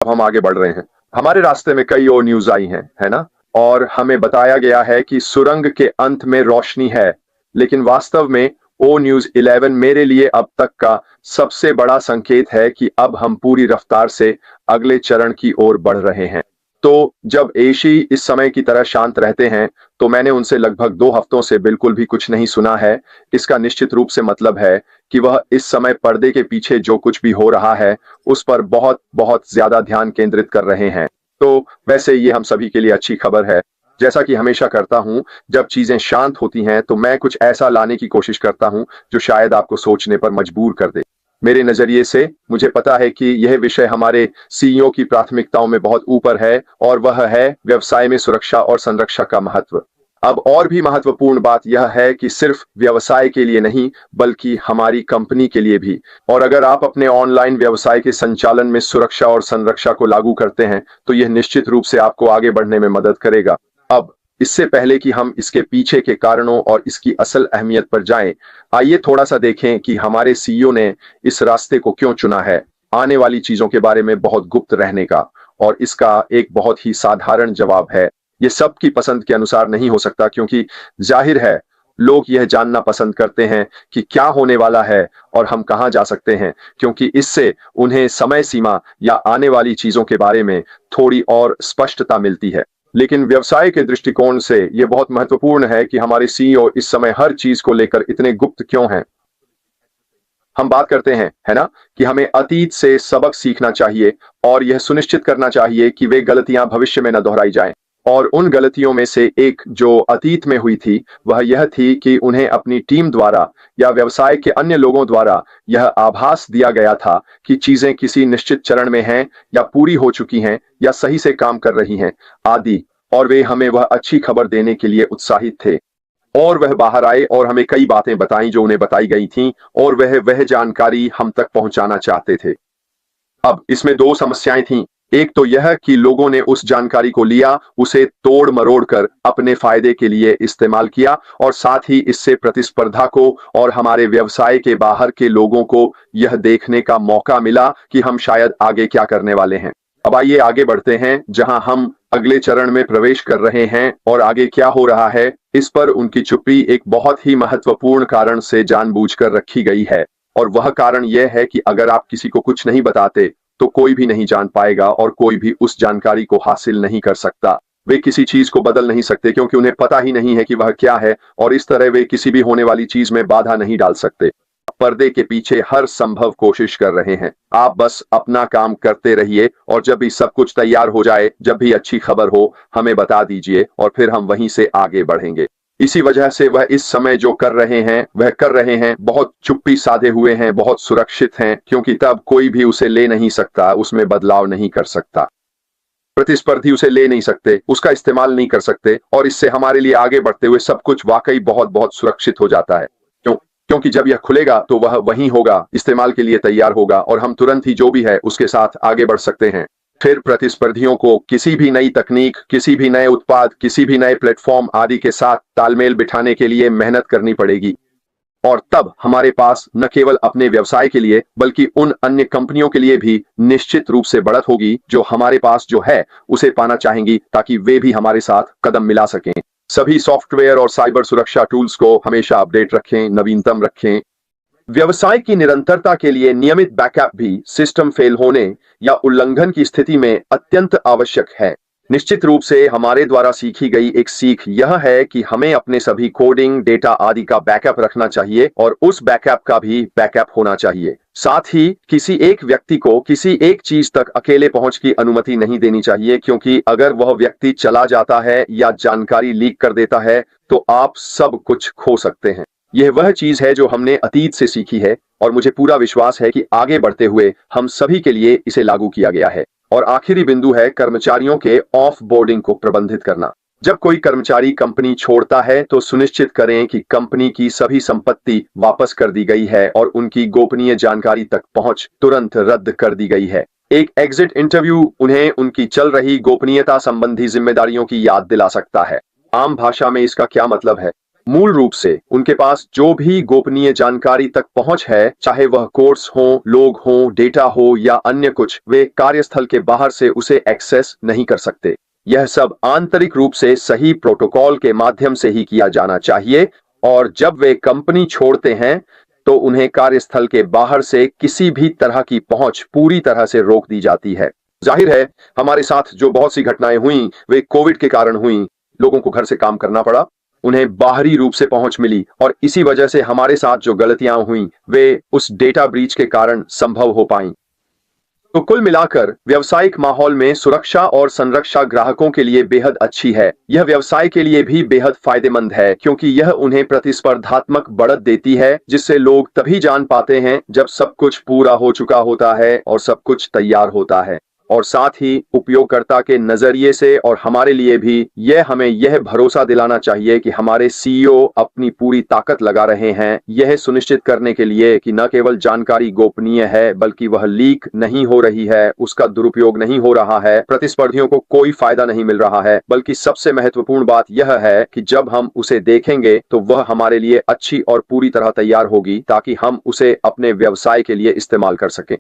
अब हम आगे बढ़ रहे हैं। हमारे रास्ते में कई और न्यूज़ आई हैं, है ना? और हमें बताया गया है कि सुरंग के अंत में रोशनी है, लेकिन वास्तव में ओ न्यूज़ 11 मेरे लिए अब तक का सबसे बड़ा संकेत है कि अब हम पूरी रफ्तार से अगले चरण की ओर बढ़ रहे हैं। तो जब एशी इस समय की तरह शांत रहते हैं, तो मैंने उनसे लगभग 2 हफ्तों से बिल्कुल भी कुछ नहीं सुना है। इसका निश्चित रूप से मतलब है कि वह इस समय पर्दे के पीछे जो कुछ भी हो रहा है, उस पर बहुत-बहुत ज़्यादा ध्यान केंद्रित कर रहे हैं। तो वैसे ये हम सभी के लिए अच्छी खबर है। जैसा कि हमेशा करता हूँ, जब चीज़ें शांत होती हैं, तो मैं कुछ ऐसा लाने की कोशिश करता हूँ, जो शायद आपको सोचने पर मजबूर कर दे। मेरे नज़रिए से मुझे पता है कि यह विषय हमारे सीईओ की प्राथमिकताओं में बहुत ऊपर है और वह है व्यवसाय में सुरक्षा और संरक्षा का महत्व। अब और भी महत्वपूर्ण बात यह है कि सिर्फ व्यवसाय के लिए नहीं, बल्कि हमारी कंपनी के लिए भी। और अगर आप अपने ऑनलाइन व्यवसाय के संचालन में सुरक्षा और संरक्षा को लागू करते हैं, तो यह निश्चित रूप से आपको आगे बढ़ने में मदद करेगा। अब इससे पहले कि हम इसके पीछे के कारणों और इसकी असल अहमियत पर जाएं, आइए थोड़ा सा देखें कि हमारे सीईओ ने इस रास्ते को क्यों चुना है। आने वाली चीजों के बारे में बहुत गुप्त रहने का, और इसका एक बहुत ही साधारण जवाब है, ये सबकी पसंद के अनुसार नहीं हो सकता, क्योंकि जाहिर है लोग यह जानना पसंद करते हैं कि क्या होने वाला है और हम कहां जा सकते हैं, क्योंकि इससे उन्हें समय सीमा या आने वाली चीजों के बारे में थोड़ी और स्पष्टता मिलती है। लेकिन व्यवसाय के दृष्टिकोण से यह बहुत महत्वपूर्ण है कि हमारे सीईओ इस समय हर चीज को लेकर इतने गुप्त क्यों हैं। हम बात करते हैं, है ना, कि हमें अतीत से सबक सीखना चाहिए और यह सुनिश्चित करना चाहिए कि वे गलतियां भविष्य में न दोहराई जाएं। और उन गलतियों में से एक जो अतीत में हुई थी, वह यह थी कि उन्हें अपनी टीम द्वारा या व्यवसाय के अन्य लोगों द्वारा यह आभास दिया गया था कि चीजें किसी निश्चित चरण में हैं या पूरी हो चुकी हैं या सही से काम कर रही हैं आदि। और वे हमें वह अच्छी खबर देने के लिए उत्साहित थे। और वह बाहर आए और हमें कई बातें बताई जो उन्हें बताई गई थीं, और वह जानकारी हम तक पहुंचाना चाहते थे। अब इसमें 2 समस्याएं थीं। एक तो यह कि लोगों ने उस जानकारी को लिया, उसे तोड़-मरोड़ कर अपने फायदे के लिए इस्तेमाल किया, और साथ ही इससे प्रतिस्पर्धा को और हमारे व्यवसाय के बाहर के लोगों को यह देखने का मौका मिला कि हम शायद आगे क्या करने वाले हैं। अब आइए आगे बढ़ते हैं, जहां हम अगले चरण में प्रवेश कर रहे हैं, और आगे क्या हो रहा है, इस पर उनकी चुप्पी एक बहुत ही महत्वपूर्ण कारण से जानबूझकर रखी गई है। और वह कारण यह है कि अगर आप किसी को कुछ नहीं बताते, तो कोई भी नहीं जान पाएगा और कोई भी उस जानकारी को हासिल नहीं कर सकता। वे किसी चीज को बदल नहीं सकते, क्योंकि उन्हें पता ही नहीं है कि वह क्या है, और इस तरह वे किसी भी होने वाली चीज में बाधा नहीं डाल सकते। पर्दे के पीछे हर संभव कोशिश कर रहे हैं। आप बस अपना काम करते रहिए, और जब भी सब कुछ तैयार हो जाए, जब भी अच्छी खबर हो, हमें बता दीजिए और फिर हम वहीं से आगे बढ़ेंगे। इसी वजह से वह इस समय जो कर रहे हैं वह कर रहे हैं, बहुत चुप्पी साधे हुए हैं, बहुत सुरक्षित हैं, क्योंकि तब कोई भी उसे ले नहीं सकता, उसमें बदलाव नहीं कर सकता। प्रतिस्पर्धी उसे ले नहीं सकते, उसका इस्तेमाल नहीं कर सकते, और इससे हमारे लिए आगे बढ़ते हुए सब कुछ वाकई बहुत बहुत सुरक्षित हो जाता है। क्योंकि जब यह खुलेगा तो वह वहीं होगा, इस्तेमाल के लिए तैयार होगा, और हम तुरंत ही जो भी है उसके साथ आगे बढ़ सकते हैं। फिर प्रतिस्पर्धियों को किसी भी नई तकनीक, किसी भी नए उत्पाद, किसी भी नए प्लेटफॉर्म आदि के साथ तालमेल बिठाने के लिए मेहनत करनी पड़ेगी। और तब हमारे पास न केवल अपने व्यवसाय के लिए, बल्कि उन अन्य कंपनियों के लिए भी निश्चित रूप से बढ़त होगी जो हमारे पास जो है उसे पाना चाहेंगी, ताकि वे भी हमारे साथ कदम मिला सकें। सभी सॉफ्टवेयर और साइबर सुरक्षा टूल्स को हमेशा अपडेट रखें, नवीनतम रखें। व्यवसाय की निरंतरता के लिए नियमित बैकअप भी सिस्टम फेल होने या उल्लंघन की स्थिति में अत्यंत आवश्यक है। निश्चित रूप से हमारे द्वारा सीखी गई एक सीख यह है कि हमें अपने सभी कोडिंग, डेटा आदि का बैकअप रखना चाहिए, और उस बैकअप का भी बैकअप होना चाहिए। साथ ही किसी एक व्यक्ति को किसी एक चीज तक अकेले पहुंच की अनुमति नहीं देनी चाहिए, क्योंकि अगर वह व्यक्ति चला जाता है या जानकारी लीक कर देता है, तो आप सब कुछ खो सकते हैं। यह वह चीज है जो हमने अतीत से सीखी है, और मुझे पूरा विश्वास है कि आगे बढ़ते हुए हम सभी के लिए इसे लागू किया गया है। और आखिरी बिंदु है कर्मचारियों के ऑफ बोर्डिंग को प्रबंधित करना। जब कोई कर्मचारी कंपनी छोड़ता है, तो सुनिश्चित करें कि कंपनी की सभी संपत्ति वापस कर दी गई है और उनकी गोपनीय जानकारी तक पहुंच तुरंत रद्द कर दी गई है। एक एग्जिट इंटरव्यू उन्हें उनकी चल रही गोपनीयता संबंधी जिम्मेदारियों की याद दिला सकता है। आम भाषा में इसका क्या मतलब है? मूल रूप से उनके पास जो भी गोपनीय जानकारी तक पहुंच है, चाहे वह कोड्स हो, लोग हों, डेटा हो या अन्य कुछ, वे कार्यस्थल के बाहर से उसे एक्सेस नहीं कर सकते। यह सब आंतरिक रूप से सही प्रोटोकॉल के माध्यम से ही किया जाना चाहिए और जब वे कंपनी छोड़ते हैं तो उन्हें कार्यस्थल के बाहर से किसी भी तरह की पहुंच पूरी तरह से रोक दी जाती है। जाहिर है, हमारे साथ जो बहुत सी घटनाएं हुई वे कोविड के कारण हुई। लोगों को घर से काम करना पड़ा, उन्हें बाहरी रूप से पहुंच मिली और इसी वजह से हमारे साथ जो गलतियां हुई वे उस डेटा ब्रीच के कारण संभव हो पाई। तो कुल मिलाकर व्यावसायिक माहौल में सुरक्षा और संरक्षा ग्राहकों के लिए बेहद अच्छी है। यह व्यवसाय के लिए भी बेहद फायदेमंद है क्योंकि यह उन्हें प्रतिस्पर्धात्मक बढ़त देती है, जिससे लोग तभी जान पाते हैं जब सब कुछ पूरा हो चुका होता है और सब कुछ तैयार होता है। और साथ ही उपयोगकर्ता के नजरिए से और हमारे लिए भी यह हमें यह भरोसा दिलाना चाहिए कि हमारे सीईओ अपनी पूरी ताकत लगा रहे हैं यह सुनिश्चित करने के लिए कि न केवल जानकारी गोपनीय है बल्कि वह लीक नहीं हो रही है, उसका दुरुपयोग नहीं हो रहा है, प्रतिस्पर्धियों को कोई फायदा नहीं मिल रहा है, बल्कि सबसे महत्वपूर्ण बात यह है कि जब हम उसे देखेंगे तो वह हमारे लिए अच्छी और पूरी तरह तैयार होगी ताकि हम उसे अपने व्यवसाय के लिए इस्तेमाल कर सकें।